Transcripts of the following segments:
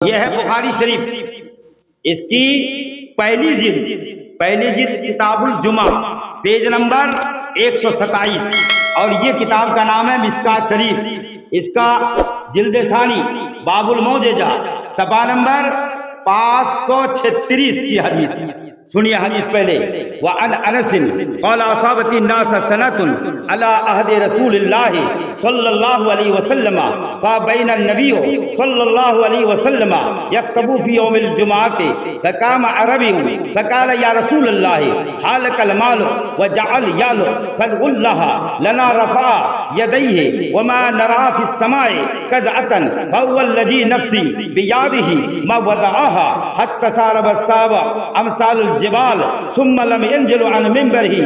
यह है बुखारी शरीफ, इसकी पहली जिल्द किताबुल जुमा, पेज नंबर 127। और ये किताब का नाम है मिस्कात शरीफ। इसका जिल्द सानी बाबुल मौजेजा, सफा नंबर 536 की हदीस। सुनिए हदीस पहले। व अन अनसिन क़ाल असाबती नास सनतुन अला अहद रसूलिल्लाह सल्लल्लाहु अलैहि वसल्लम फ बैन नबी सल्लल्लाहु अलैहि वसल्लम यख्तबु फी यौमिल जुमाअति फकाम अरबी फकाल या रसूलल्लाह हालकल माल व जअल याल फदउल्लाह लना रफा यदैहि व मा नरा फिस समाए कजअतन वल्लजी नफ्सी बियादिही मा वदअहा हत्ता सारब साब अमसाल जिबाल सुम्मा लम यंजिल अन मिंबरही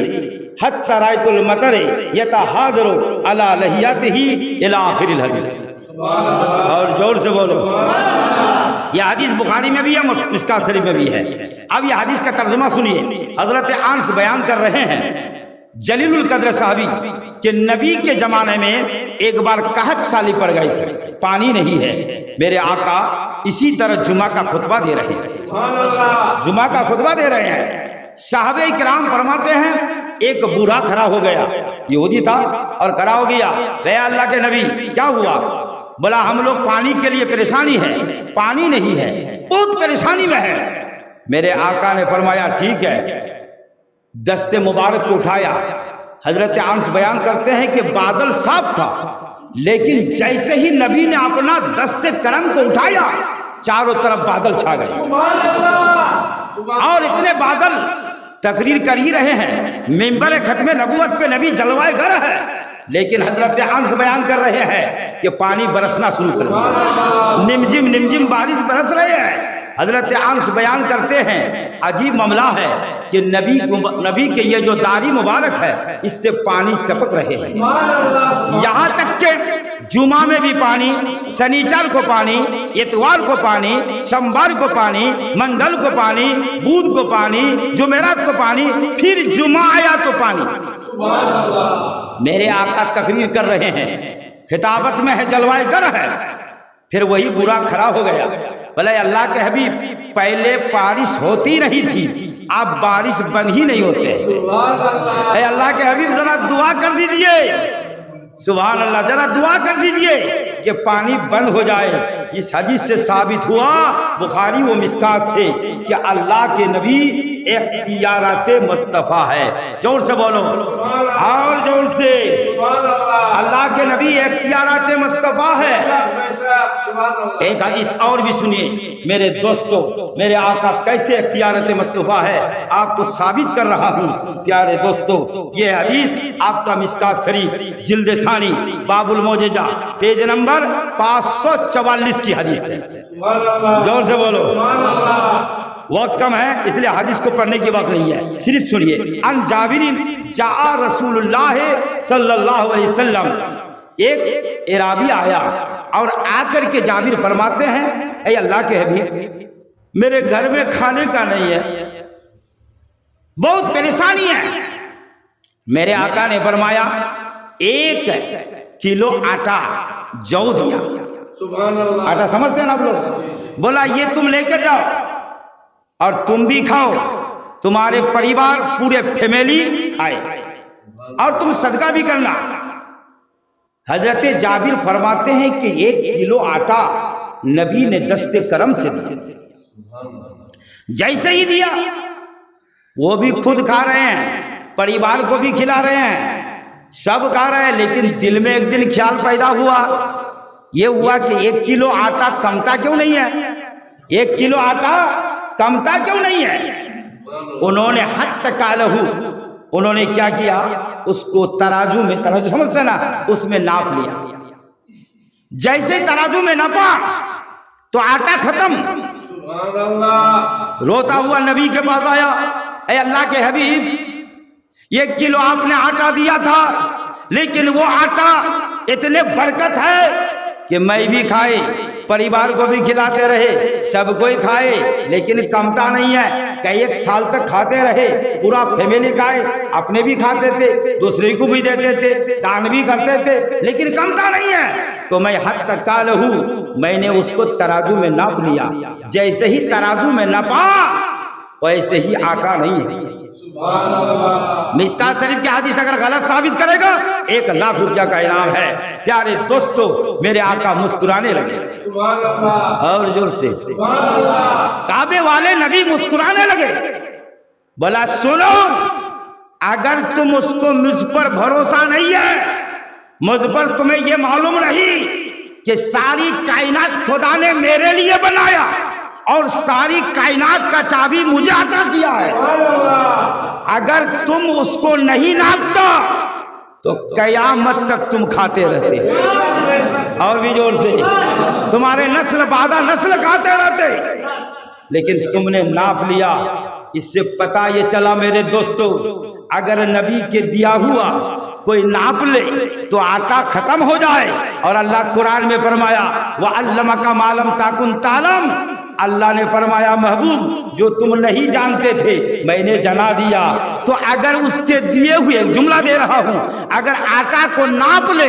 हत्ता रायतुल मतरे यतहादरु अला लहियतिही इला आखिरिल हदीस। और जोर से बोलो। यह हदीस बुखारी में भी है, मिस्कात शरीफ में भी है। अब यह हदीस का तर्जुमा सुनिए। हजरत अनस बयान कर रहे हैं, जलीलुल कद्र साहबी के नबी के जमाने में एक बार कहत साली पड़ गई थी, पानी नहीं है। मेरे आका इसी तरह जुमा का खुतबा दे रहे हैं, जुमा का खुतबा दे रहे हैं। साहबे किराम फरमाते हैं, एक बूढ़ा खड़ा हो गया, यहूदी था और खड़ा हो गया, रे अल्लाह के नबी क्या हुआ? बोला हम लोग पानी के लिए परेशानी है, पानी नहीं है, बहुत परेशानी में है। मेरे आका ने फरमाया ठीक है। दस्ते मुबारक को उठाया। हजरत अनस बयान करते हैं कि बादल साफ था, लेकिन जैसे ही नबी ने अपना दस्ते करम को उठाया, चारों तरफ बादल छा गए। और इतने बादल तकरीर कर ही रहे हैं, मिंबर खत्मे नबूवत पे नबी जलवाए गर है, लेकिन हजरत अनस बयान कर रहे हैं कि पानी बरसना शुरू कर दिया, निमजिम निमजिम बारिश बरस रही है। हजरत अनस बयान करते हैं, अजीब मामला है कि नबी के ये जो दाढ़ी मुबारक है, इससे पानी टपक रहे हैं। यहाँ तक के जुमा में भी पानी, शनिचर को पानी, इतवार को पानी, सोमवार को पानी, मंगल को पानी, बुध को पानी, जुमेरात को पानी, फिर जुमा आया तो पानी। मेरे आका तकरीर कर रहे हैं, खिताबत में है, जलवाए गर है। फिर वही बुरा खड़ा हो गया, बोले अल्लाह के हबीब पहले बारिश होती नहीं थी, अब बारिश बंद ही नहीं होते। अल्लाह के हबीब जरा दुआ कर दीजिए, सुभान अल्लाह, जरा दुआ कर दीजिए कि पानी बंद हो जाए। इस हदीस से साबित हुआ, बुखारी व मिस्कात से, कि अल्लाह के नबी इख्तियाराते मुस्तफ़ा है। जोर से बोलो और जोर से, अल्लाह के नबी इख्तियाराते मुस्तफ़ा है। एक हदीस और भी सुनिए मेरे दोस्तों, मेरे आका कैसे इख्तियाराते मुस्तफ़ा है, आपको साबित कर रहा हूँ प्यारे दोस्तों। ये हदीस आपका मिस्कात शरीफ जिल्द सानी बाबुल मौजेजा, पेज नंबर 544 की हदीस है। जोर से बोलो। वक्त कम है इसलिए हदीस को पढ़ने की बात नहीं है, सिर्फ सुनिए। अन जाबिरिन जा रसूलुल्लाह सल्लल्लाहु अलैहि वसल्लम, एक एराबी आया और आकर के जाबिर फरमाते हैं, ऐ अल्लाह के हबीब मेरे घर में खाने का नहीं है, बहुत परेशानी है। मेरे आका ने फरमाया 1 किलो आटा जौ दिया। आटा समझते हैं ना आप लोग? बोला ये तुम लेकर जाओ और तुम भी खाओ, तुम्हारे परिवार पूरे फैमिली खाए, और तुम सदका भी करना। हजरत जाबिर फरमाते हैं कि 1 किलो आटा नबी ने दस्ते करम से दिया। जैसे ही दिया, वो भी खुद खा रहे हैं, परिवार को भी खिला रहे हैं, सब खा रहे हैं। लेकिन दिल में एक दिन ख्याल पैदा हुआ, ये हुआ कि 1 किलो आटा कमता क्यों नहीं है, 1 किलो आटा कमता क्यों नहीं है। उन्होंने हत्त कालहू, उन्होंने क्या किया, उसको तराजू में, तराजू समझते हैं ना, उसमें नाप लिया। जैसे तराजू में नापा तो आटा खत्म। रोता हुआ नबी के पास आया, ऐ अल्लाह के हबीब 1 किलो आपने आटा दिया था, लेकिन वो आटा इतने बरकत है कि मैं भी खाए, परिवार को भी खिलाते रहे, सबको ही खाए, लेकिन कमता नहीं है। कई एक साल तक खाते रहे, पूरा फैमिली खाए, अपने भी खाते थे, दूसरे को भी देते थे, दान भी करते थे, लेकिन कमता नहीं है। तो मैं हद तक काल हूँ, मैंने उसको तराजू में नाप लिया। जैसे ही तराजू में नापा वैसे ही आका नहीं है। मिशकात शरीफ की हदीस अगर गलत साबित करेगा 1 लाख रुपया का इनाम है। प्यारे दोस्तों, मेरे आका मुस्कुराने लगे और जोर से काबे वाले नबी मुस्कुराने लगे। बोला सुनो, अगर तुम उसको मुझ पर भरोसा नहीं है, मुझ पर तुम्हें यह मालूम नहीं कि सारी कायनात खुदा ने मेरे लिए बनाया और सारी कायनात का चाबी मुझे अता किया है, अगर तुम उसको नहीं नापता तो कयामत तक तुम खाते रहते। और भी जोर से, तुम्हारे नस्ल बादा नस्ल खाते रहते, लेकिन तुमने नाप लिया। इससे पता ये चला मेरे दोस्तों, अगर नबी के दिया हुआ कोई नाप ले तो आटा खत्म हो जाए। और अल्लाह कुरान में फरमाया वह अल्लमका मालम ताकुन तालम, अल्लाह ने फरमाया महबूब जो तुम नहीं जानते थे मैंने जना दिया। तो अगर उसके दिए हुए, जुमला दे रहा हूं, अगर आटा को नाप ले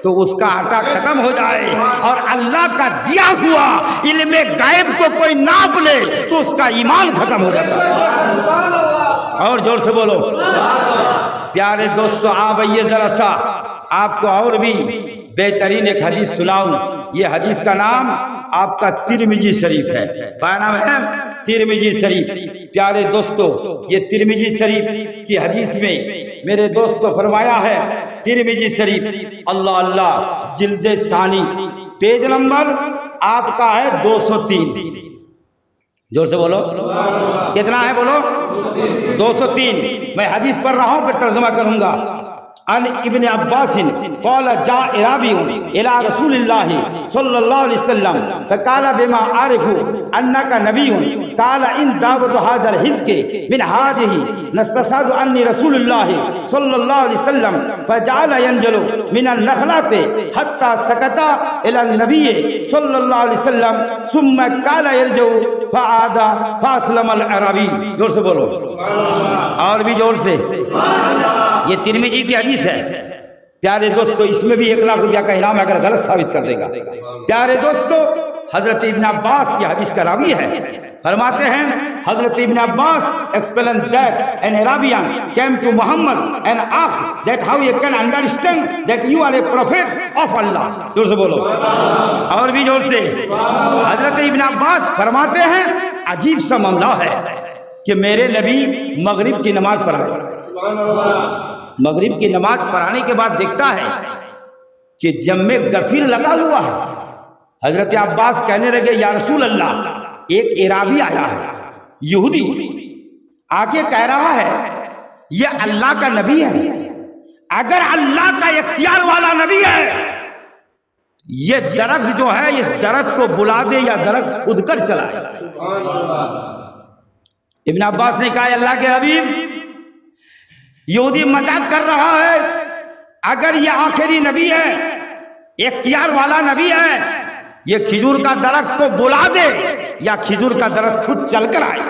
तो उसका आटा खत्म हो जाए, और अल्लाह का दिया हुआ इल्मे गायब को कोई नाप ले तो उसका ईमान खत्म हो जाता है। और जोर से बोलो। प्यारे दोस्तों, आप आइए जरा सा आपको और भी बेहतरीन एक हदीस सुनाऊं। ये हदीस का नाम आपका तिरमिजी शरीफ है। क्या नाम है? तिरमिजी शरीफ। प्यारे दोस्तों, ये तिरमिजी शरीफ की हदीस में मेरे दोस्तों फरमाया है, तिरमिजी शरीफ अल्लाह अल्लाह जिल्दे सानी, पेज नंबर आपका है 203। जोर से बोलो, कितना है बोलो? 203। मैं हदीस पढ़ रहा हूं, फिर तर्जुमा करूंगा। अन इब्न अब्बास क़ाल जा इराबियुन इला रसूलिल्लाह सल्लल्लाहु अलैहि वसल्लम फ़क़ाल बिमा आरिफु अन्नका नबियुन क़ाल इन दावत हाज़ल हिज़्क़ मिन हाज़िही नस्तसादु अन्नी रसूलुल्लाह सल्लल्लाहु अलैहि वसल्लम फ़जअल यंजलु मिनन नख़लाति हत्ता सकता इला नबी सल्लल्लाहु अलैहि वसल्लम सुम्मा क़ाल यरजउ फ़आदा फ़अस्लमल अरबी। जोर से बोलो, और भी जोर से। ये तिरमिजी की हदीस है। प्यारे दोस्तों, इसमें भी 1 लाख रुपया का इनाम अगर गलत साबित कर देगा। प्यारे दोस्तों, हजरत इब्न अब्बास ये हदीस का रावी है। फरमाते हैं हजरत इब्न Abbas explained that an Arabian came to Muhammad and asked that how you can understand that you are a prophet of Allah। जोर से बोलो, और भी जोर से। हजरत इब्न अब्बास फरमाते हैं अजीब सा मामला है कि मेरे नबी मगरिब की नमाज पढ़ाए। मगरिब की नमाज पढ़ाने के बाद देखता है कि जम्मे गफीर लगा हुआ है। हजरत अब्बास कहने लगे या रसूल अल्लाह, एक इराबी आया है, यहूदी आके कह रहा है ये अल्लाह का नबी है। अगर अल्लाह का इख्तियार वाला नबी है, ये दरख्त जो है इस दरख्त को बुला दे या दरख्त खुद कर चलाए। इब्न अब्बास ने कहा अल्लाह के हबीब, यहूदी मजाक कर रहा है, अगर ये आखिरी नबी है, इख्तियार वाला नबी है, ये खिजूर का दरख्त को बुला दे या खिजूर का दरख्त खुद चलकर आए।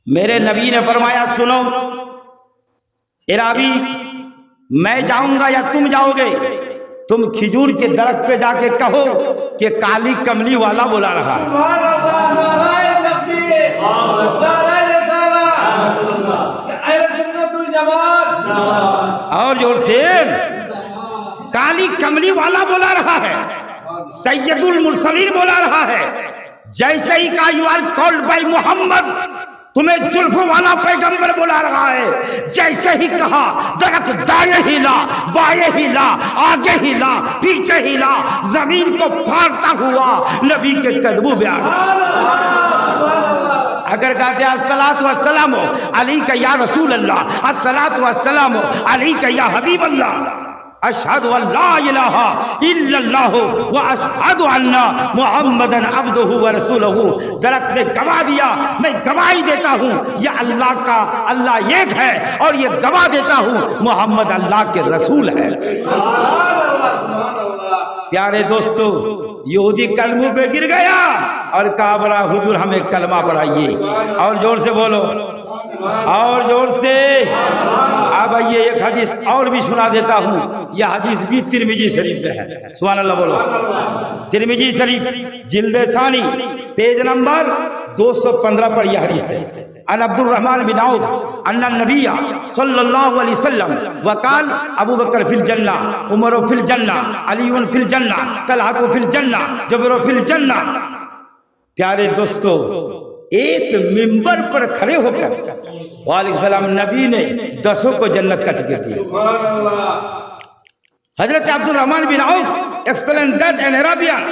मेरे नबी ने फरमाया सुनो इराबी, मैं जाऊंगा या तुम जाओगे? तुम खिजूर के दरख्त पे जाके कहो कि काली कमली वाला बुला रहा है। और जोर से, काली कमली वाला बोला रहा है, सैयदुल मुरसलीन बोला रहा है। जैसे ही कहा you are called by Mohammad, तुम्हें जुल्फ वाला पैगंबर बोला रहा है। जैसे ही कहा दरख्त दाएं हिला, बाएं हिला, आगे हिला, पीछे हिला, जमीन को फाड़ता हुआ नबी के कदमों में आ गया। अगर कहते अस्सलातु वस्सलामु अलैका या रसूल अल्लाह, अस्सलातु वस्सलामु अलैका या हबीब अल्लाह, अशहदु अल्ला इलाहा इल्लल्लाहु व अशहदु अन्ना मुहम्मदन अब्दुहु व रसूलुहु। दरख्त ने गवाह दिया, मैं गवाही देता हूँ ये अल्लाह एक है, और ये गवाह देता हूँ मोहम्मद अल्लाह के रसूल है। प्यारे दोस्तों, यहूदी कलमों पे गिर गया और कहा बड़ा हुजूर हमें कलमा पढ़ाइए। और जोर से बोलो, और जोर से। अब ये एक हदीस और भी सुना देता हूँ। यह हदीस भी तिरमिजी शरीफ में है। सुभान अल्लाह बोलो। तिरमिजी शरीफ जिल्द सानी पेज नंबर 215 पर यह हदीस है। अन अब्दुल रहमान बिन औफ अन्ना नबिया सल्लल्लाहु अलैहि वसल्लम वकाल अबू बकर फिल जन्ना, उमर फिल जन्ना, अली फिल जन्ना, तलहा फिल जन्ना, जुबैर फिल जन्ना। प्यारे दोस्तों, एक मिंबर पर खड़े होकर वालेकुम सलाम नबी ने 10 को जन्नत का टिकट दिया। Hazrat Abdul Rahman bin Auf explained that in Arabian,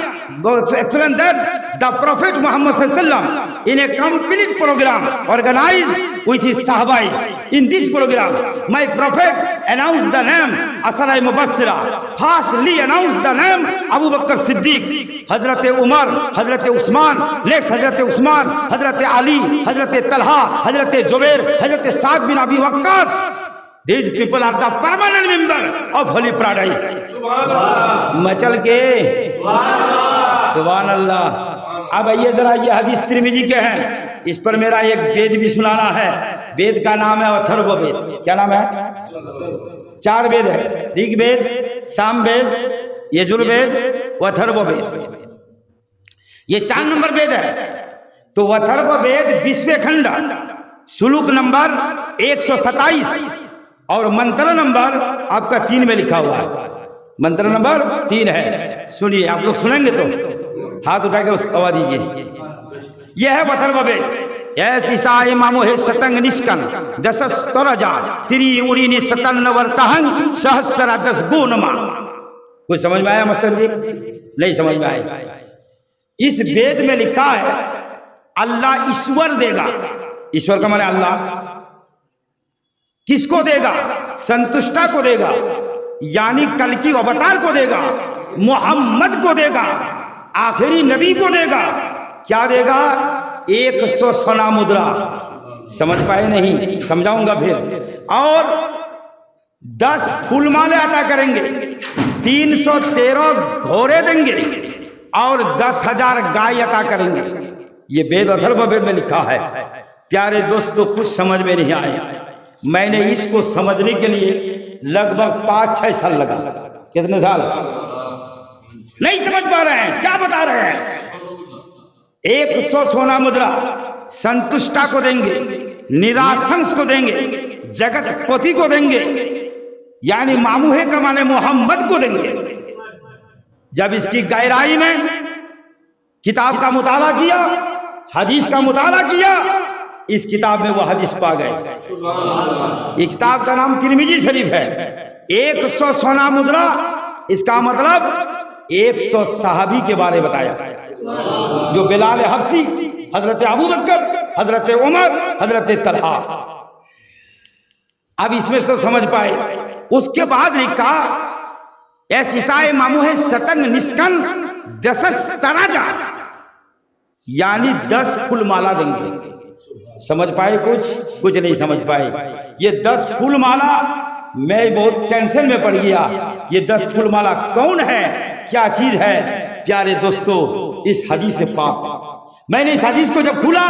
explained that the Prophet Muhammad sallallahu in a complete program organized with his Sahabais. In this program, my Prophet announced the name Asara Mubassira. Firstly announced the name Abu Bakr Siddiq, Hazrat Umar, Hazrat Usman, next Hazrat Usman, Hazrat Ali, Hazrat Talha, Hazrat Zubair, Hazrat Sa'd bin Abi Waqqas. These people are the permanent member of Holy Paradise. मचल के सुभान अल्लाह। अब आइए जरा, ये हदीस तिरमिजी के हैं। इस पर मेरा एक वेद भी सुनाना है। वेद का नाम है अथर्ववेद। क्या नाम है? 4 वेद है, ऋग्वेद, सामवेद, यजुर्वेद, अथर्ववेद। ये 4 नंबर वेद है। तो अथर्ववेद 20वें खंड, श्लोक नंबर 127 और मंत्र नंबर आपका 3 में लिखा हुआ है। मंत्र नंबर 3 है। सुनिए, आप लोग सुनेंगे तो हाथ उठा के आवाज दीजिए। यह है अथर्ववेद। ऐसी मामो है सतंग निष्कन दशस तरजा त्रि उड़ी नि सतन्न वर्तहं सहस्रा 10 गुणमा। कुछ समझ में आया मास्टर जी? नहीं समझ में आया। इस वेद में लिखा है अल्लाह ईश्वर देगा। ईश्वर का माने अल्लाह। किसको देगा? संतुष्टा को देगा, यानी कल की अवतार को देगा, मोहम्मद को देगा, आखिरी नबी को देगा। क्या देगा? 100 सोना मुद्रा। समझ पाए नहीं? समझाऊंगा फिर। और 10 फूलमाले अता करेंगे, 313 घोड़े देंगे और 10,000 गाय अता करेंगे। ये वेद अथर्ववेद में लिखा है। प्यारे दोस्तों, कुछ समझ में नहीं आया। मैंने इसको समझने के लिए लगभग 5-6 साल लगा। कितने साल? नहीं समझ पा रहे हैं। क्या बता रहे हैं? 100 सोना मुद्रा संतुष्टा को देंगे, निराशंस को देंगे, जगतपति को देंगे, यानी मामूहे का माने मोहम्मद को देंगे। जब इसकी गहराई में किताब का मुताला किया, हदीस का मुताला किया, इस किताब में वो हदीस पा गए। इस किताब का नाम तिरमिजी शरीफ है। 100 सोना मुद्रा, इसका मतलब 100 सहाबी के बारे में बताया, जो बिलाल हबसी, हजरत अबू बकर, हजरत उमर, हजरत तलहा। अब इसमें से समझ पाए। उसके बाद लिखा ऐसा मामू है सतंग निष्कन 10 तराजा, यानी 10 फूल माला देंगे। समझ पाए? कुछ नहीं समझ पाए। ये 10 फूल माला, मैं बहुत टेंशन में पड़ गया। ये 10 फूल माला कौन है, क्या चीज है? प्यारे दोस्तों, इस हदीस से पाक मैंने इस हदीस को जब खुला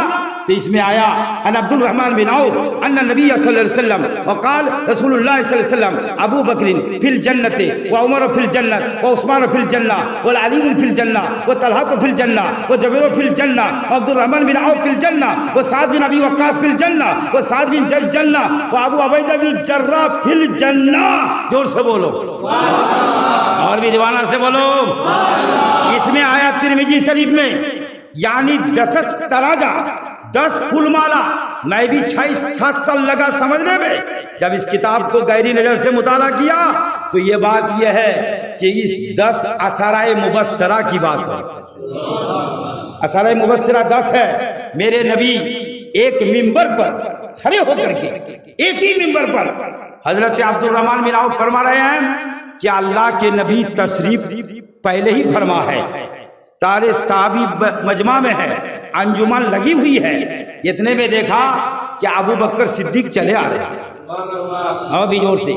तो इसमें आया अन अब्दुल रहमान बिन औफ अन्ना नबी सल्लल्लाहु अलैहि वसल्लम वकाल रसूलुल्लाह सल्लल्लाहु अलैहि वसल्लम अबू बकर फिल जन्नति व उमर फिल जन्नत व उस्मान फिल जन्ना व अली फिल जन्ना व तलहा फिल जन्ना व जुबैर फिल जन्ना व अब्दुल रहमान बिन औफ फिल जन्ना व साद बिन अबी वक्कास फिल जन्ना व साद बिन जैद जन्ना व अबू उबैदा बिन जर्राह फिल जन्ना। जोर से बोलो और भी दीवाना से बोलो। इसमें आया तिरमिजी शरीफ में, यानी 10 तराजा, 10 फूलमाला। मैं भी 6-7 साल लगा समझने में। जब इस किताब को गहरी नजर से मुताला किया तो ये बात यह है कि इस 10 असराए मुबस्सरा की बात है। असराए मुबस्सरा 10 है। मेरे नबी एक मिंबर पर खड़े होकर के, एक ही मिंबर पर हजरत अब्दुल रहमान बिन औफ फरमा रहे हैं कि अल्लाह के नबी तशरीफ पहले ही फरमा है, तारे साबी मजमा में है, अंजुमन लगी हुई है। इतने में देखा कि अबू बकर सिद्दीक चले आ रहे हैं। और भी जोर से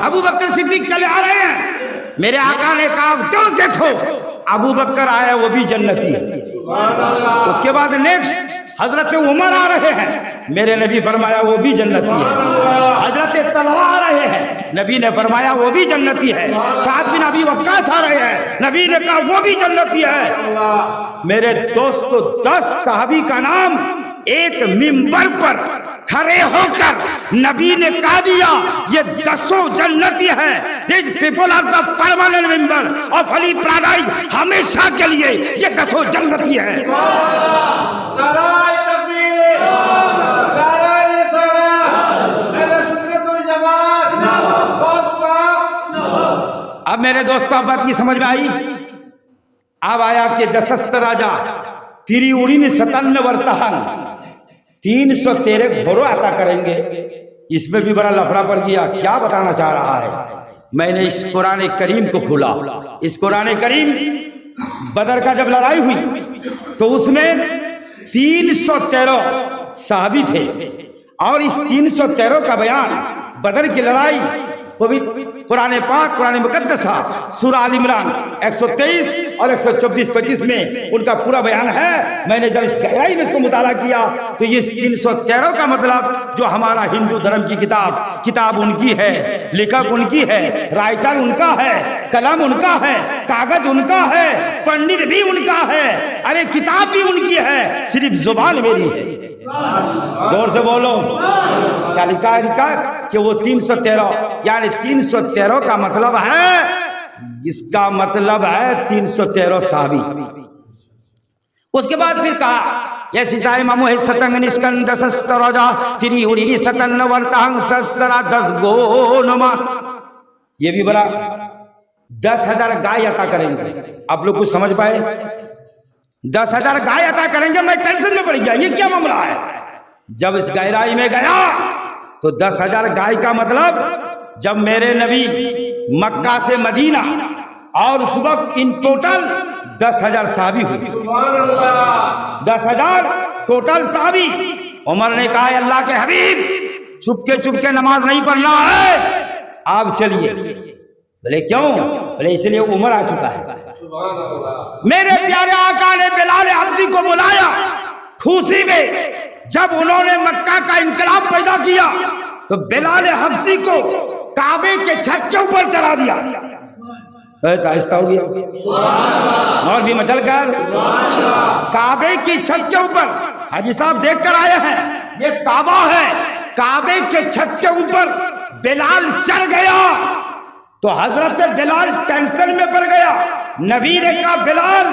अबू बकर सिद्दीक चले आ रहे हैं। मेरे आका ने कहा क्यों देखो अबू बकर आया वो भी जन्नती है। उसके बाद नेक्स्ट हजरत उमर आ रहे हैं, मेरे नबी फरमाया वो भी जन्नती है। हजरत तलहा आ रहे हैं, नबी ने फरमाया वो भी जन्नती है। साथ बिन अबी वक्कास आ रहे हैं, नबी ने कहा वो भी जन्नती है। मेरे दोस्तों 10 सहाबी का नाम एक मिंबर पर खड़े होकर नबी ने कहा दिया ये 10 जन्नती है। This people are the permanent member of holy paradise, हमेशा के लिए ये 10 जन्नती है। अब मेरे दोस्तों आप बात की समझ में आई। अब आया कि दशस्त्र राजा तिरिउड़ी 57 वर्तहन 313 घोड़ों अता करेंगे। इसमें भी बड़ा लफड़ा पड़ गया। क्या बताना चाह रहा है? मैंने इस कुरान करीम को खोला। इस कुरान करीम बदर का जब लड़ाई हुई तो उसमें 313 साहबी थे और इस 313 का बयान बदर की लड़ाई पवित्र कुरान पाक कुरान मुकद्दसा सूरह आल इमरान 123 और 124-25 में उनका पूरा बयान है। मैंने जब इस गहराई में इसको मुताला किया तो ये 313 का मतलब जो हमारा हिंदू धर्म की किताब उनकी है, लेखक उनकी है, राइटर उनका है, कलम उनका है, कागज उनका है, पंडित भी उनका है, अरे किताब भी उनकी है, सिर्फ जुबान मेरी है। जोर से बोलो। क्या लिखा है कि वो 313 यानी 313 का मतलब है, इसका मतलब है 313 साहबी। उसके बाद फिर कहा ये सिसाई मामू है सतंग निस्कंद सस्तराजा तिरिउड़ी 57 वर्तहं ससरा 10 गोनमा। ये भी बड़ा 10,000 गाय अता करेंगे। आप लोग कुछ समझ पाए? 10,000 गाय अता करेंगे। मैं टेंशन में पड़ गया, ये क्या मामला है? जब इस गहराई में गया तो 10,000 गाय का मतलब जब मेरे नबी मक्का से मदीना और उस वक्त इन टोटल 10,000 साहबी हुए। 10,000 टोटल साहबी। उमर ने कहा अल्लाह के हबीब चुपके नमाज नहीं पढ़ना है, आप चलिए। बोले क्यों? बोले इसलिए उमर आ चुका है। मेरे प्यारे आका ने बिलाल हबशी को बुलाया खुशी में। जब उन्होंने मक्का का इंकलाब पैदा किया तो बिलाल हबशी को काबे के छत के ऊपर चढ़ा दिया। आहिस्ता हो गया और भी मचल कर काबे की छत के ऊपर। हाजी साहब देख कर आए हैं, ये काबा है। काबे के छत के ऊपर बिलाल चढ़ गया तो हजरत बिलाल टेंशन में पड़ गया। नबी ने कहा बिलाल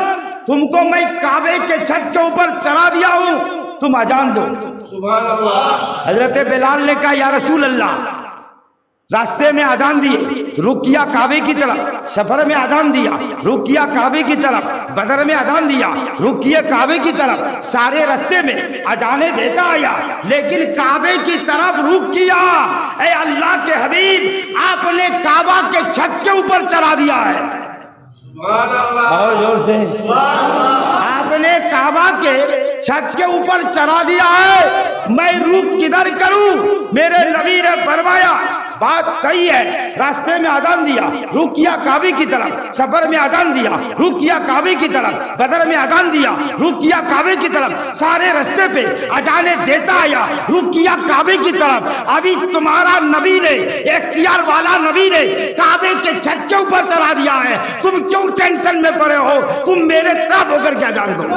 तुमको मैं काबे के छत के ऊपर चढ़ा दिया हूं, तुम अजान दो। हजरत बिलाल ने कहा या रसूल अल्लाह, रास्ते में अजान दिए, रुक किया काबे की तरफ, सफर में अजान दिया, रुक किया काबे की तरफ, बदर में अजान दिया, रुक किया काबे की तरफ, सारे रास्ते में अजाने देता आया, लेकिन काबे की तरफ रुक किया। ऐ अल्लाह के हबीब आपने काबा के छत के ऊपर चढ़ा दिया है। और जोर से आपने काबा के छत के ऊपर चढ़ा दिया है। मैं रुक किधर करूं? मेरे नबी ने फरमाया बात सही है। रास्ते में अजान दिया, रुक किया काबे की तरफ, सफर में अजान दिया, रुक किया काबे की तरफ, बदर में अजान दिया, रुक किया काबे की तरफ, सारे रास्ते पे अजाने देता आया, रुक किया काबे की तरफ। अभी तुम्हारा नबी ने, इख्तियार वाला नबी ने काबे के छत के ऊपर चढ़ा दिया है, तुम क्यों टेंशन में पड़े हो? तुम मेरे तरफ होकर क्या जान दो।